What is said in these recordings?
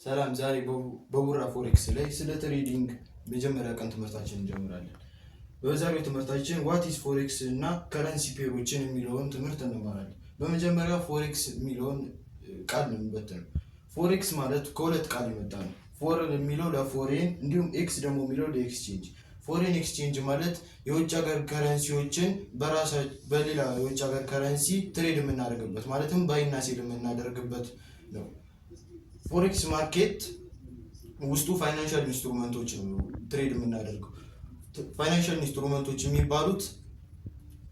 ሰላም ዛሬ በቡራ ፎሬክስ ላይ ስለ ትሬዲንግ መጀመሪያ ቀን ትምህርታችንን እንጀምራለን። በዛሬው ትምህርታችን ዋት ኢዝ ፎሬክስ እና ከረንሲ ፔሮችን የሚለውን ትምህርት እንማራለን። በመጀመሪያ ፎሬክስ የሚለውን ቃል እንበተን። ፎሬክስ ማለት ከሁለት ቃል የመጣ ነው። ፎሬን የሚለው ለፎሬን እንዲሁም ኤክስ ደግሞ የሚለው ለኤክስቼንጅ። ፎሬን ኤክስቼንጅ ማለት የውጭ ሀገር ከረንሲዎችን በሌላ የውጭ ሀገር ከረንሲ ትሬድ የምናደርግበት ማለትም ባይና ሴል የምናደርግበት ነው። ፎሬክስ ማርኬት ውስጡ ፋይናንሻል ኢንስትሩመንቶች ነው ትሬድ የምናደርገው። ፋይናንሻል ኢንስትሩመንቶች የሚባሉት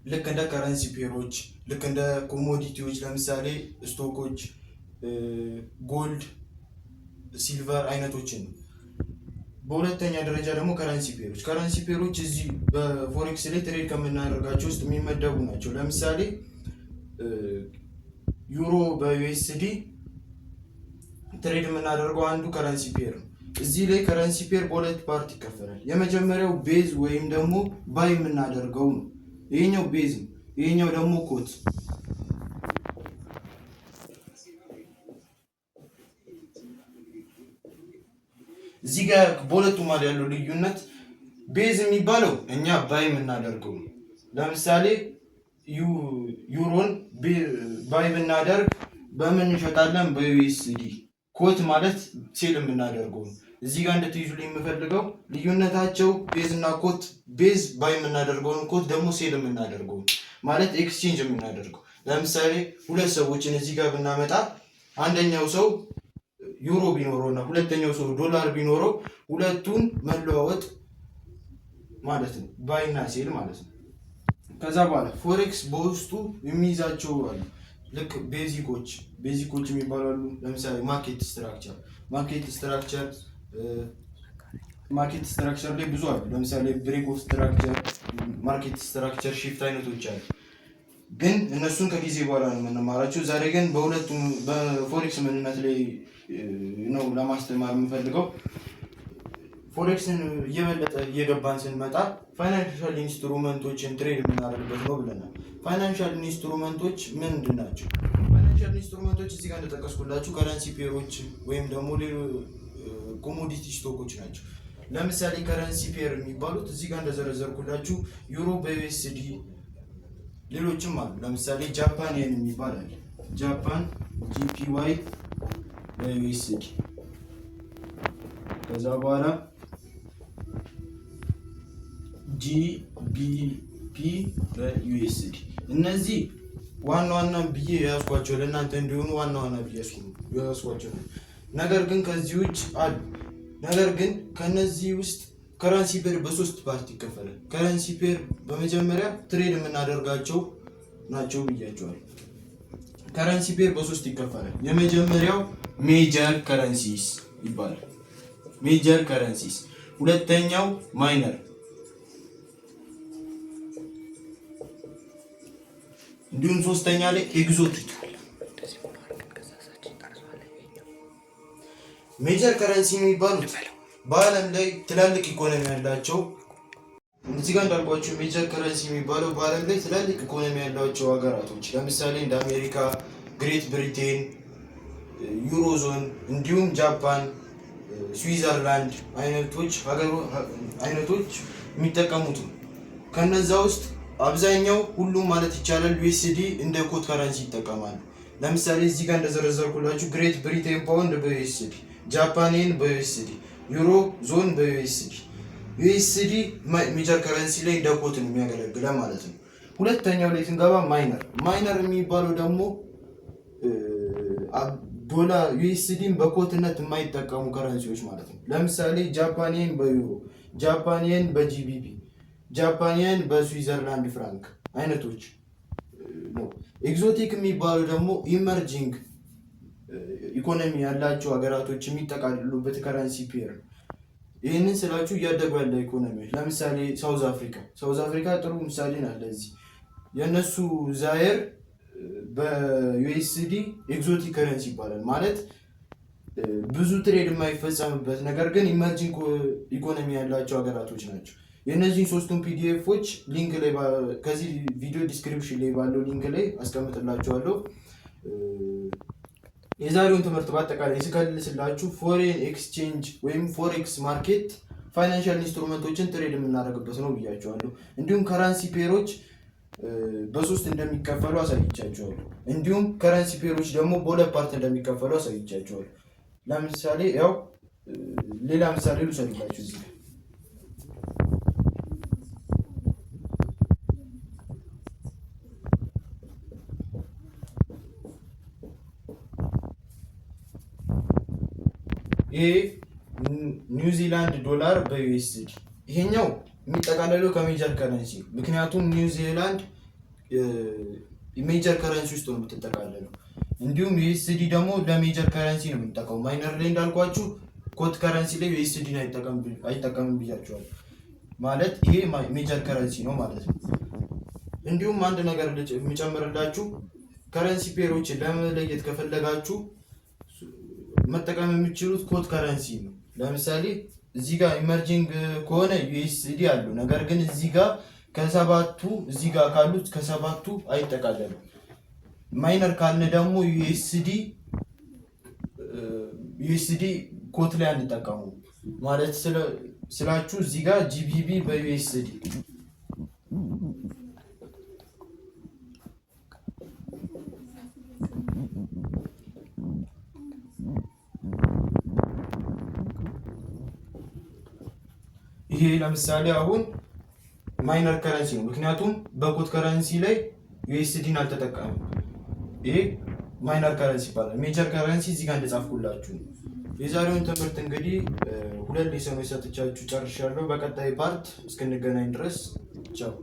ልክ እንደ ከረንሲ ፔሮች፣ ልክ እንደ ኮሞዲቲዎች ለምሳሌ ስቶኮች፣ ጎልድ፣ ሲልቨር አይነቶችን ነው። በሁለተኛ ደረጃ ደግሞ ከረንሲ ፔሮች እዚህ በፎሬክስ ላይ ትሬድ ከምናደርጋቸው ውስጥ የሚመደቡ ናቸው። ለምሳሌ ዩሮ በዩኤስዲ ትሬድ የምናደርገው አንዱ ከረንሲ ፔር ነው። እዚህ ላይ ከረንሲ ፔር በሁለት ፓርት ይከፈላል። የመጀመሪያው ቤዝ ወይም ደግሞ ባይ የምናደርገው ነው። ይሄኛው ቤዝ ነው፣ ይሄኛው ደግሞ ኮት። እዚህ ጋር በሁለቱ ማለት ያለው ልዩነት ቤዝ የሚባለው እኛ ባይ የምናደርገው ነው። ለምሳሌ ዩሮን ባይ ብናደርግ በምን እንሸጣለን? በዩኤስዲ። ኮት ማለት ሴል የምናደርገው ነው። እዚህ ጋር እንድትይዙልኝ የምፈልገው ልዩነታቸው ቤዝ እና ኮት፣ ቤዝ ባይ የምናደርገውን፣ ኮት ደግሞ ሴል የምናደርገው ማለት ኤክስቼንጅ የምናደርገው። ለምሳሌ ሁለት ሰዎችን እዚህ ጋር ብናመጣ አንደኛው ሰው ዩሮ ቢኖረው እና ሁለተኛው ሰው ዶላር ቢኖረው ሁለቱን መለዋወጥ ማለት ነው፣ ባይና ሴል ማለት ነው። ከዛ በኋላ ፎሬክስ በውስጡ የሚይዛቸው አሉ። ልክ ቤዚኮች የሚባሉ አሉ። ለምሳሌ ማርኬት ስትራክቸር ላይ ብዙ አሉ። ለምሳሌ ብሬክ ኦፍ ስትራክቸር፣ ማርኬት ስትራክቸር፣ ሺፍት አይነቶች አሉ። ግን እነሱን ከጊዜ በኋላ ነው የምንማራቸው። ዛሬ ግን በሁለቱም በፎሬክስ ምንነት ላይ ነው ለማስተማር የምፈልገው። ፎሬክስን እየበለጠ እየገባን ስንመጣ ፋይናንሻል ኢንስትሩመንቶችን ትሬድ የምናደርግበት ነው ብለናል። ፋይናንሻል ኢንስትሩመንቶች ምንድን ናቸው? ፋይናንሻል ኢንስትሩመንቶች እዚህ ጋር እንደጠቀስኩላችሁ ከረንሲ ፔሮች ወይም ደግሞ ኮሞዲቲ ስቶኮች ናቸው። ለምሳሌ ከረንሲ ፔር የሚባሉት እዚህ ጋር እንደዘረዘርኩላችሁ ዩሮ በዩኤስዲ፣ ሌሎችም አሉ። ለምሳሌ ጃፓን የን የሚባል አለ። ጃፓን ጂፒዋይ በዩኤስዲ፣ ከዛ በኋላ ጂቢፒ በዩኤስዲ። እነዚህ ዋና ዋና ብዬ ያዝኳቸው ለእናንተ እንዲሆኑ ዋና ብዬ ያዝኳቸው። ነገር ግን ከዚህ ውጭ አሉ። ነገር ግን ከነዚህ ውስጥ ከረንሲ ፔር በሶስት ፓርት ይከፈላል። ከረንሲ ፔር በመጀመሪያ ትሬድ የምናደርጋቸው ናቸው ብያቸዋል። ከረንሲ ፔር በሶስት ይከፈላል። የመጀመሪያው ሜጀር ከረንሲስ ይባላል። ሜጀር ከረንሲስ። ሁለተኛው ማይነር፣ እንዲሁም ሶስተኛ ላይ ኤግዞቲክ። ሜጀር ከረንሲ የሚባሉት በዓለም ላይ ትላልቅ ኢኮኖሚ ያላቸው፣ እዚህ ጋር እንዳልኳቸው ሜጀር ከረንሲ የሚባለው በዓለም ላይ ትላልቅ ኢኮኖሚ ያላቸው ሀገራቶች ለምሳሌ እንደ አሜሪካ፣ ግሬት ብሪቴን፣ ዩሮዞን እንዲሁም ጃፓን፣ ስዊዘርላንድ አይነቶች የሚጠቀሙት ነው። ከነዛ ውስጥ አብዛኛው ሁሉም ማለት ይቻላል ዩኤስዲ እንደ ኮት ከረንሲ ይጠቀማሉ። ለምሳሌ እዚህ ጋር እንደዘረዘርኩላችሁ ግሬት ብሪቴን ፓውንድ በዩኤስዲ፣ ጃፓንን በዩኤስዲ፣ ዩሮ ዞን በዩኤስዲ። ዩኤስዲ ሜጀር ከረንሲ ላይ እንደ ኮት ነው የሚያገለግለ ማለት ነው። ሁለተኛው ላይ ስንገባ ማይነር የሚባለው ደግሞ ዶላር ዩኤስዲን በኮትነት የማይጠቀሙ ከረንሲዎች ማለት ነው። ለምሳሌ ጃፓንን በዩሮ፣ ጃፓንን በጂቢፒ፣ ጃፓንን በስዊዘርላንድ ፍራንክ አይነቶች ነው። ኤግዞቲክ የሚባለው ደግሞ ኢመርጂንግ ኢኮኖሚ ያላቸው ሀገራቶች የሚጠቃልሉበት ከረንሲ ፔር ነው። ይህንን ስላችሁ እያደጉ ያለ ኢኮኖሚዎች ለምሳሌ ሳውዝ አፍሪካ ጥሩ ምሳሌ ናት። ለዚህ የእነሱ ዛየር በዩኤስዲ ኤግዞቲክ ከረንሲ ይባላል። ማለት ብዙ ትሬድ የማይፈጸምበት ነገር ግን ኢመርጂንግ ኢኮኖሚ ያላቸው ሀገራቶች ናቸው። የእነዚህን ሶስቱን ፒዲኤፎች ሊንክ ላይ ከዚህ ቪዲዮ ዲስክሪፕሽን ላይ ባለው ሊንክ ላይ አስቀምጥላችኋለሁ። የዛሬውን ትምህርት በአጠቃላይ ስከልስላችሁ ፎሬን ኤክስቼንጅ ወይም ፎሬክስ ማርኬት ፋይናንሻል ኢንስትሩመንቶችን ትሬድ የምናደርግበት ነው ብያቸዋለሁ። እንዲሁም ከረንሲ ፔሮች በሶስት እንደሚከፈሉ አሳይቻቸዋለሁ። እንዲሁም ከረንሲ ፔሮች ደግሞ በሁለት ፓርት እንደሚከፈሉ አሳይቻቸዋለሁ። ለምሳሌ ያው ሌላ ምሳሌ ልውሰድላችሁ እዚህ ይሄ ኒውዚላንድ ዶላር በዩኤስዲ ይሄኛው የሚጠቃለለው ከሜጀር ከረንሲ ምክንያቱም ኒውዚላንድ ሜጀር ከረንሲ ውስጥ ነው የምትጠቃለለው። እንዲሁም ዩኤስዲ ደግሞ ለሜጀር ከረንሲ ነው የምንጠቀመው። ማይነር ላይ እንዳልኳችሁ ኮት ከረንሲ ላይ ዩኤስዲ አይጠቀምም ብያቸዋል። ማለት ይሄ ሜጀር ከረንሲ ነው ማለት ነው። እንዲሁም አንድ ነገር የሚጨምርላችሁ ከረንሲ ፔሮችን ለመለየት ከፈለጋችሁ መጠቀም የምትችሉት ኮት ከረንሲ ነው። ለምሳሌ እዚህ ጋር ኢመርጂንግ ከሆነ ዩኤስዲ አለው። ነገር ግን እዚህ ጋር ከሰባቱ እዚህ ጋር ካሉት ከሰባቱ አይጠቃለልም። ማይነር ካልን ደግሞ ዩኤስዲ ኮት ላይ አንጠቀሙ ማለት ስላችሁ እዚህ ጋር ጂቢቢ በዩኤስዲ ይሄ ለምሳሌ አሁን ማይነር ከረንሲ ነው ምክንያቱም በኮት ከረንሲ ላይ ዩኤስዲን አልተጠቀምም። ይሄ ማይነር ከረንሲ ይባላል። ሜጀር ከረንሲ እዚህ ጋር እንደጻፍኩላችሁ ነው። የዛሬውን ትምህርት እንግዲህ ሁለት ሌሰኖች ሰጥቻችሁ ጨርሻለሁ። በቀጣይ ፓርት እስክንገናኝ ድረስ ቻው።